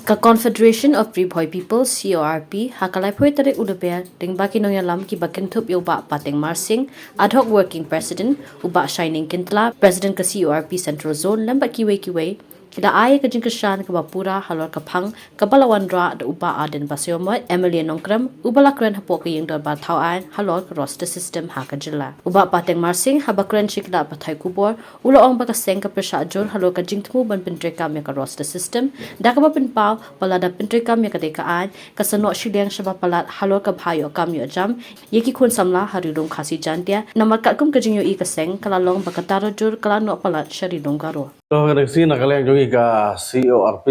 Ka Confederation of Pribhoi People CORP hakalai phoi tare udaber ding baki no yalam ki bakin thup yo ba pateng marsing ad hoc working president uba shining kintla president ka CORP central zone lamba kiwe kida ay ka jing kashan ka bapura halor ka phang ka balawandra da uba aden basyomot Emily Nongkram ubala kren hapo ka yeng dor ba thau an halor ka roster system ha ka jilla uba pateng marsing habakren shikla pathai kubor ulo ong ba ka seng ka prasha jor halor ka jing thu ban pintre ka me ka roster system da ka ba pin pau palada pintre ka me ka de ka an ka sano shiliang shaba palat halor ka bhayo kam yo jam yeki khun samla harirung khasi jantia namar ka kum ka jing yo I ka seng kala long ba ka taro jor kala no palat shari dongaro Redaksi nak kalian jongi ka CORP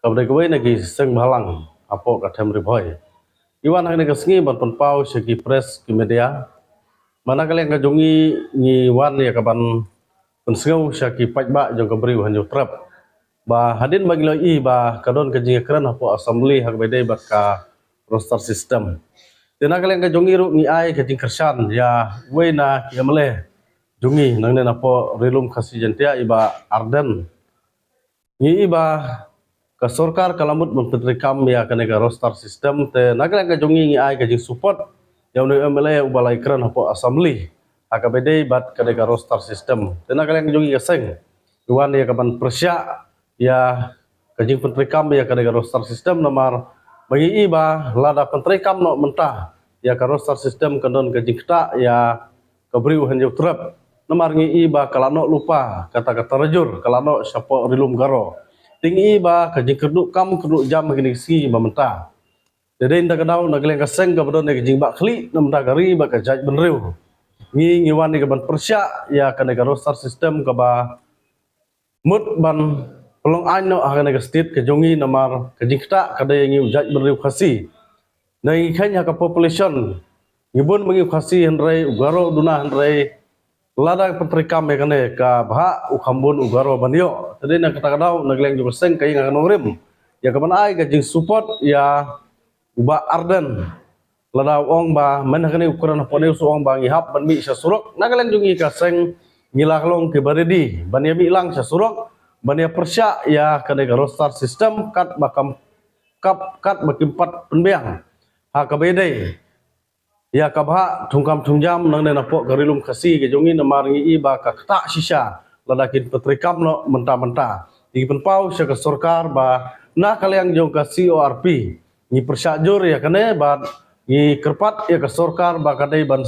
kabdai kawai nagi seng balang apo ka tem riboy. Iwan nak nagi sengi ban penpau segi press ki media. Mana kalian ka jongi ni wan ya kaban pensengau segi pajba jong kabri hanjo trap. Ba hadin bagi lo I ba kadon ka jinga kran apo assembly hak bedai bat ka roster system. Dina kalian ka jongi ru ni ai ka jing kersan ya wena ki mele. Jungi nang nena po rilum khasi jentia iba arden ni iba ka sorkar kalamut mempetrikam ya kene ka roster system te nagala ka jungi ni ai ka jing support ya unu MLA ubalai kran hapo assembly akabede bat kene ka roster system te nagala ka jungi ka seng tuan ya kaban persya ya ka jing petrikam ya kene ka roster system nomor bagi iba lada petrikam no mentah ya ka roster system kandon ka jing kta ya kabriu hanjau trap nomor ngi iba kalano lupa kata-kata rajur kalano siapa rilum garo tinggi iba kajing keduk kam keduk jam gini si mamenta jadi inda kadau nagleng kaseng ka bodon kajing bak khli namda gari ba ka jaj benriu ngi wan ni ban persya ya kana ka roster system ka ba mut ban pelong aino kana ka state ka jongi nomor kajing kta kada ngi jaj benriu khasi nai khanya ka population ngibun mengi khasi hendrai ugaro duna hendrai lada petrikam ya kane ka bha ukhambun ugaro banyo tadi nak kata kadau nagleng juga seng kai ngano rim ya kaman ai ka jing support ya uba arden lada ong ba men kane ukuran pone su ong ba ngihap ban mi sa surok nagleng jungi ka seng ngilak long ke baredi ban ya mi lang sa surok ban ya persya ya kane ka roster system kat bakam kat bakimpat penbiang ha ka bedai ya kabha thungkam thungjam nang nena po garilum khasi ke jongi namar ngi iba ka kta shisha ladakin petrikam no menta di penpau sya ka sorkar ba na kaliang jong ka CORP ni persajur ya kane ba ni kerpat ya ka sorkar ba kadai ban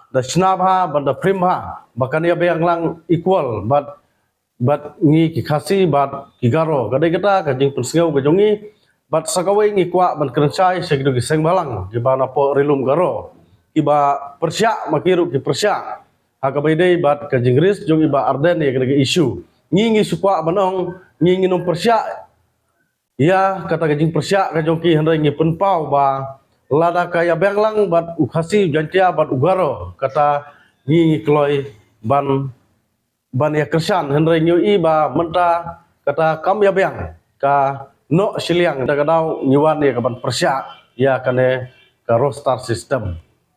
da snabha ban da primha bakan ya bayang lang equal bat ngi ki khasi bat ki garo kadai kata ka jing pensengau ka jongi bat sakawai ngi kwa ban kerensai segidu giseng balang gibana po rilum garo iba persya makiru ki persya hakabaidai bat ka jingris jong iba arden ya kena isu ngi sukwa banong ngi nom persya ya kata ka jing persya ka jong ki hendai ngi penpau ba lada kaya benglang bat ukhasi jantia bat ugaro kata ngi kloi ban ya kersan hendai ngi iba menta kata kam ya beng ka no siliang da kadau nyiwan ya kaban persya ya kane ka roster system